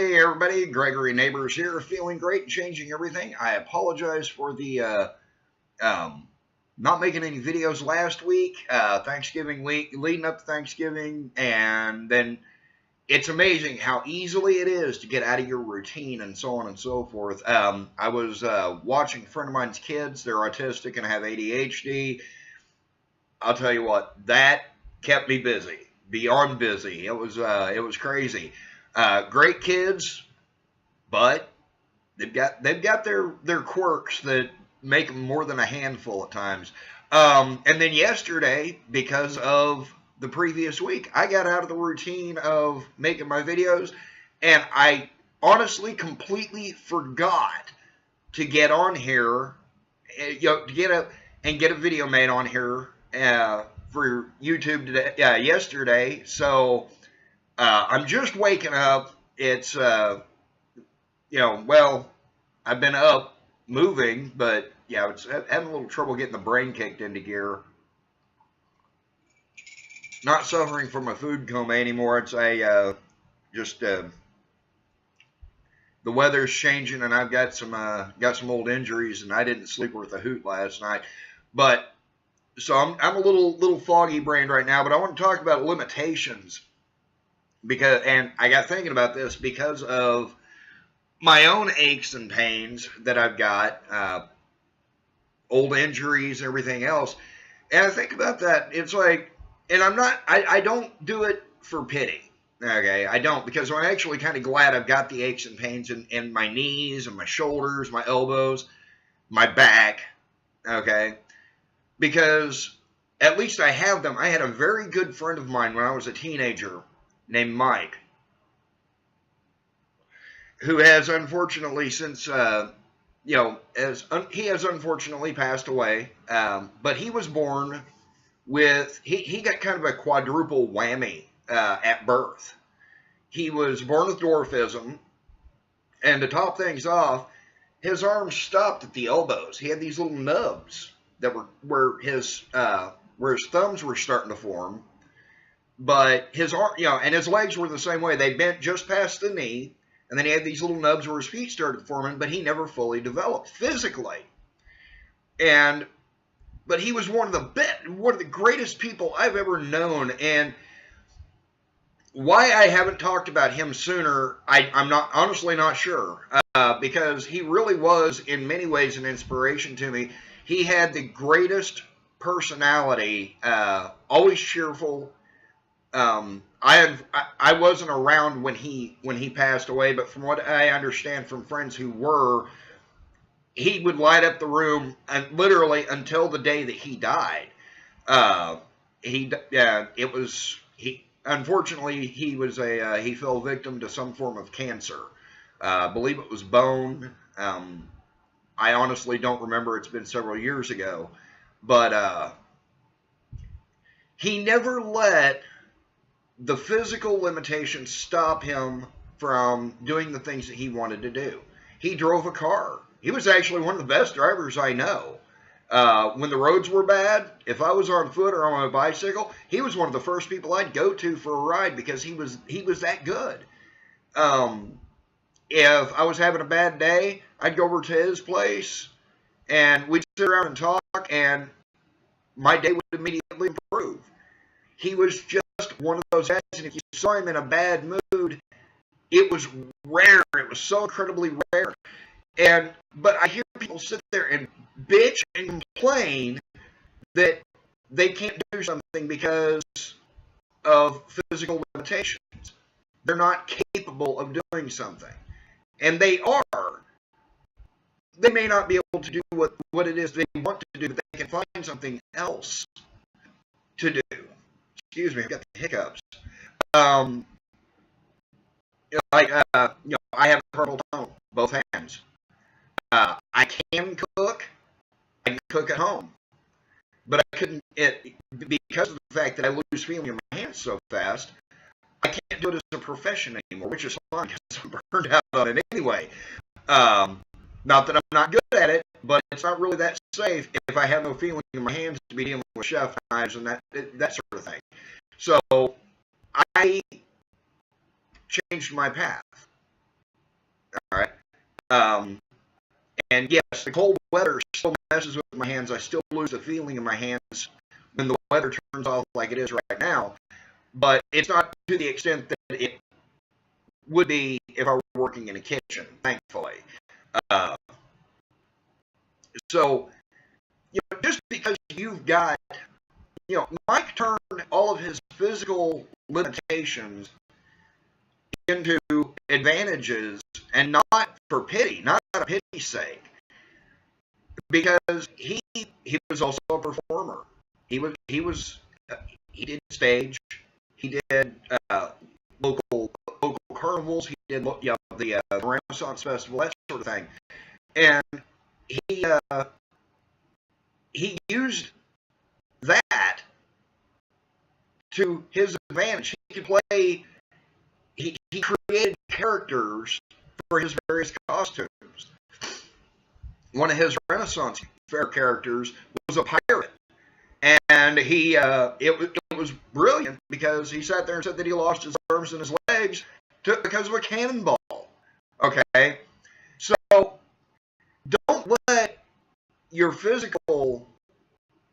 Hey everybody, Gregory Neighbors here, feeling great, changing everything. I apologize for the um, not making any videos last week, Thanksgiving week, leading up to Thanksgiving, and then it's amazing how easily it is to get out of your routine and so on and so forth. I was watching a friend of mine's kids, they're autistic and have ADHD. I'll tell you what, that kept me busy, beyond busy. It was crazy. Great kids, but they've got their quirks that make them more than a handful at times. And then yesterday, because of the previous week, I got out of the routine of making my videos, and I honestly completely forgot to get on here, to get a video made on here for YouTube today, yesterday. So I'm just waking up. It's well, I've been up moving, but yeah, it's having a little trouble getting the brain kicked into gear. Not suffering from a food coma anymore. It's just the weather's changing, and I've got some old injuries, and I didn't sleep worth a hoot last night. But so I'm a little foggy brained right now. But I want to talk about limitations and I got thinking about this because of my own aches and pains that I've got, old injuries, everything else. And I think about that. It's like, and I don't do it for pity. Okay, I don't, because I'm actually kind of glad I've got the aches and pains in my knees and my shoulders, my elbows, my back. Okay, because at least I have them. I had a very good friend of mine when I was a teenager named Mike, who has unfortunately since, he has unfortunately passed away. But he was born with, he got kind of a quadruple whammy at birth. He was born with dwarfism, and to top things off, his arms stopped at the elbows. He had these little nubs that were where his thumbs were starting to form. But his arm, and his legs were the same way. They bent just past the knee, and then he had these little nubs where his feet started forming, but he never fully developed physically. But he was one of the greatest people I've ever known. And why I haven't talked about him sooner, I'm honestly not sure. Because he really was, in many ways, an inspiration to me. He had the greatest personality, always cheerful. I wasn't around when he passed away, but from what I understand from friends who were, he would light up the room and literally until the day that he died. Unfortunately he fell victim to some form of cancer. I believe it was bone. I honestly don't remember. It's been several years ago, but he never let the physical limitations stop him from doing the things that he wanted to do. He drove a car. He was actually one of the best drivers I know. When the roads were bad, if I was on foot or on my bicycle, he was one of the first people I'd go to for a ride because he was that good. If I was having a bad day, I'd go over to his place and we'd sit around and talk, and my day would immediately improve. He was just one of those guys, and if you saw him in a bad mood, it was rare. It was so incredibly rare. But I hear people sit there and bitch and complain that they can't do something because of physical limitations. They're not capable of doing something. And they are. They may not be able to do what it is they want to do, but they can find something else to do. Excuse me, I've got the hiccups. I have carpal tunnel, both hands. I can cook. I can cook at home, but I couldn't. Because of the fact that I lose feeling in my hands so fast. I can't do it as a profession anymore, which is fine because I'm burned out on it anyway. Not that I'm not good at it, but it's not really that safe if I have no feeling in my hands to be dealing with chef knives and that sort of thing. So I changed my path. All right. And yes, the cold weather still messes with my hands. I still lose the feeling in my hands when the weather turns off like it is right now. But it's not to the extent that it would be if I were working in a kitchen, thankfully. Uh, so, just because you've got, Mike turned all of his physical limitations into advantages, and not for pity, not out of pity's sake, because he was also a performer. He did stage, he did local carnivals, he did the Renaissance Festival, that sort of thing, and he used that to his advantage. He could play. He created characters for his various costumes. One of his Renaissance fair characters was a pirate, and it was brilliant because he sat there and said that he lost his arms and his legs because of a cannonball. Okay, so don't let your physical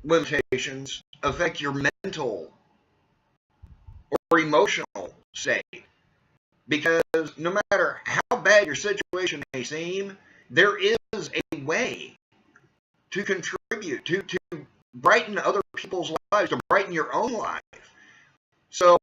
limitations affect your mental or emotional state. Because no matter how bad your situation may seem, there is a way to contribute, to brighten other people's lives, to brighten your own life. So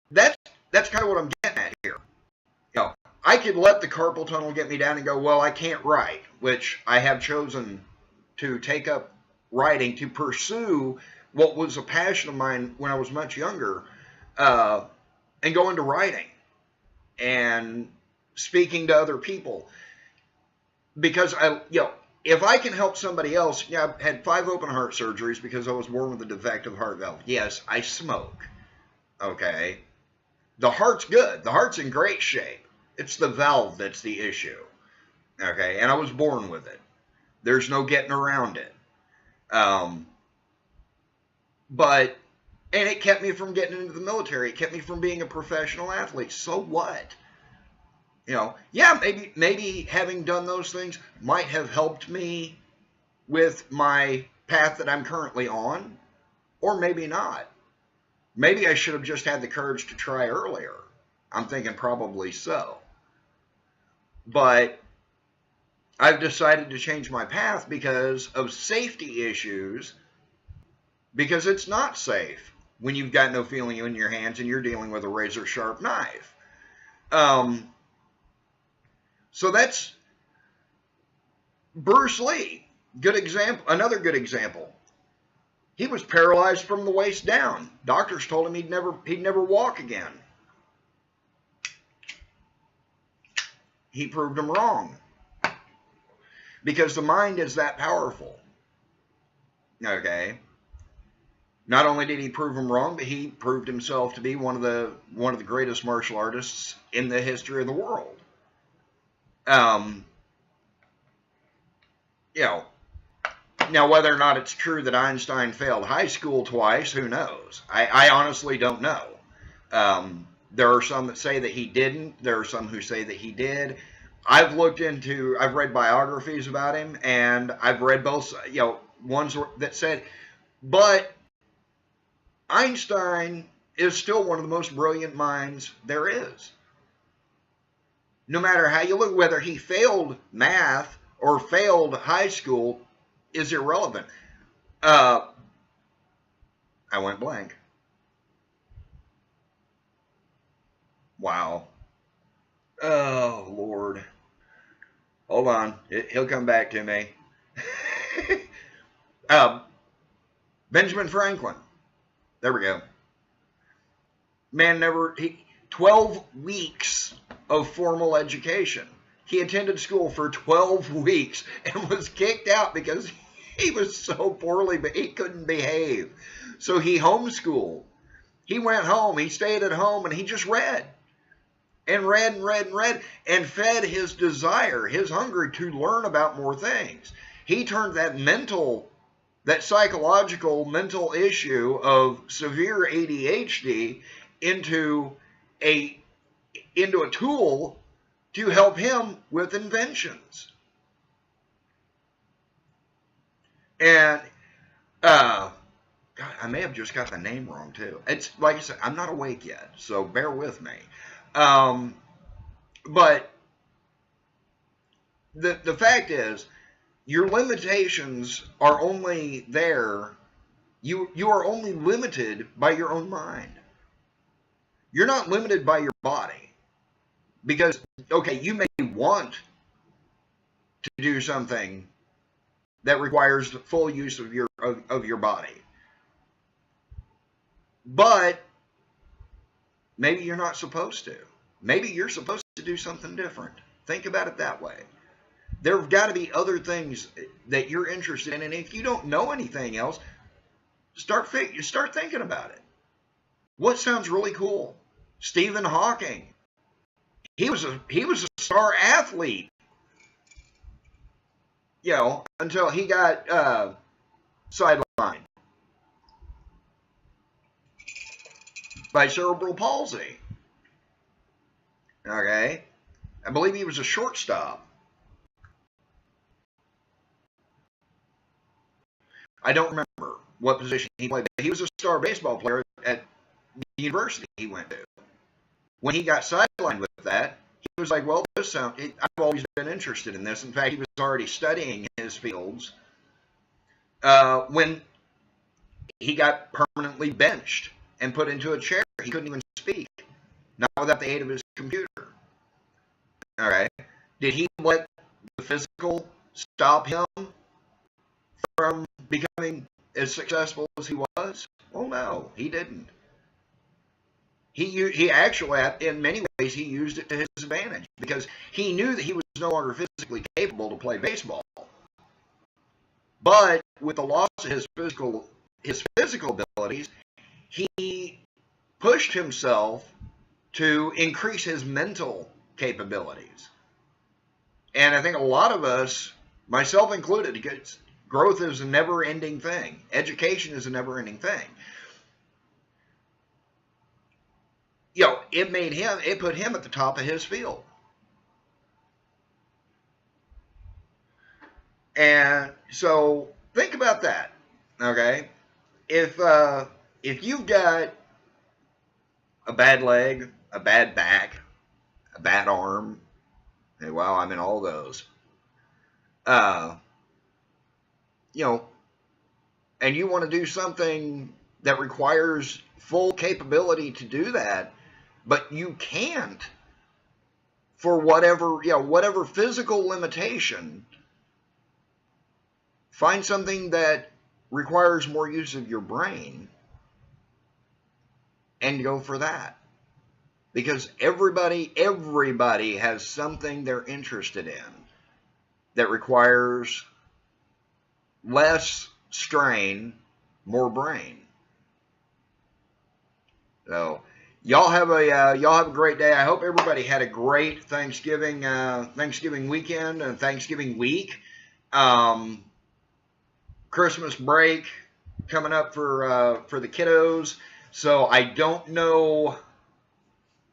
that's kind of what I'm getting at here. I could let the carpal tunnel get me down and go, well, I can't write, which I have chosen to take up writing, to pursue what was a passion of mine when I was much younger, and go into writing and speaking to other people. Because if I can help somebody else, I've had 5 open heart surgeries because I was born with a defective heart valve. Yes, I smoke. Okay. The heart's good. The heart's in great shape. It's the valve that's the issue. Okay. And I was born with it. There's no getting around it. And it kept me from getting into the military. It kept me from being a professional athlete. So what? Maybe having done those things might have helped me with my path that I'm currently on, or maybe not. Maybe I should have just had the courage to try earlier. I'm thinking probably so. But I've decided to change my path because of safety issues, because it's not safe when you've got no feeling in your hands and you're dealing with a razor sharp knife. So that's Bruce Lee. Good example. Another good example. He was paralyzed from the waist down. Doctors told him he'd never walk again. He proved them wrong. Because the mind is that powerful. Okay. Not only did he prove him wrong, but he proved himself to be one of the greatest martial artists in the history of the world. Now whether or not it's true that Einstein failed high school twice, who knows? I honestly don't know. There are some that say that he didn't. There are some who say that he did. I've read biographies about him, and I've read both, ones that said, but Einstein is still one of the most brilliant minds there is. No matter how you look, whether he failed math or failed high school is irrelevant. I went blank. Wow. Oh, Lord. Hold on. He'll come back to me. Benjamin Franklin. There we go. Man 12 weeks of formal education. He attended school for 12 weeks and was kicked out because he was so poorly, but he couldn't behave. So he homeschooled. He went home, he stayed at home, and he just read. And read and read and read, and fed his desire, his hunger to learn about more things. He turned that psychological mental issue of severe ADHD into a tool to help him with inventions. And God, I may have just got the name wrong too. It's like I said, I'm not awake yet, so bear with me. But the fact is, your limitations are only there. You are only limited by your own mind. You're not limited by your body. Because, okay, you may want to do something that requires the full use of your body. But maybe you're not supposed to. Maybe you're supposed to do something different. Think about it that way. There have got to be other things that you're interested in, and if you don't know anything else, start thinking about it. What sounds really cool? Stephen Hawking. He was a star athlete, you know, until he got sidelined by cerebral palsy. Okay, I believe he was a shortstop. I don't remember what position he played, but he was a star baseball player at the university he went to. When he got sidelined with that, he was like, well, I've always been interested in this. In fact, he was already studying his fields when he got permanently benched and put into a chair. He couldn't even speak, not without the aid of his computer. All right. Did he let the physical stop him from becoming as successful as he was? Well, no, he didn't. He actually, in many ways, he used it to his advantage because he knew that he was no longer physically capable to play baseball. But with the loss of his physical abilities, he pushed himself to increase his mental capabilities. And I think a lot of us, myself included, because growth is a never-ending thing. Education is a never-ending thing. You know, it put him at the top of his field. And so think about that, okay? If you've got a bad leg, a bad back, a bad arm, and well, I'm in all those. You know, and you want to do something that requires full capability to do that, but you can't for whatever physical limitation. Find something that requires more use of your brain and go for that. Because everybody has something they're interested in that requires less strain, more brain. So y'all have a great day. I hope everybody had a great Thanksgiving weekend and Thanksgiving week. Christmas break coming up for the kiddos. So I don't know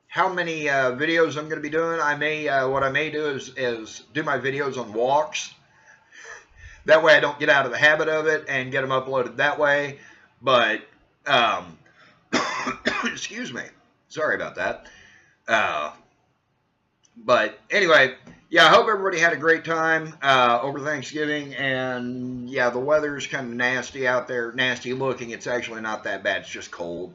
how many videos I'm going to be doing. What I may do is do my videos on walks. That way I don't get out of the habit of it and get them uploaded that way. But excuse me, sorry about that. But anyway, yeah, I hope everybody had a great time over Thanksgiving. And yeah, the weather's kind of nasty out there, nasty looking. It's actually not that bad. It's just cold.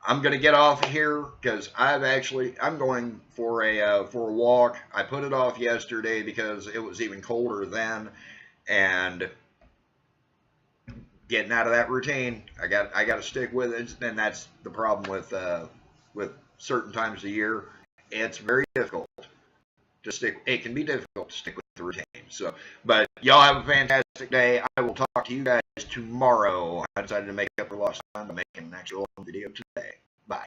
I'm going to get off of here because I'm going for a walk. I put it off yesterday because it was even colder then, and getting out of that routine, I got to stick with it. And that's the problem with certain times of the year. It's very difficult to stick. It can be difficult to stick with the routine. So, but y'all have a fantastic day. I will talk to you guys tomorrow. I decided to make up for lost time by making an actual video today. Bye.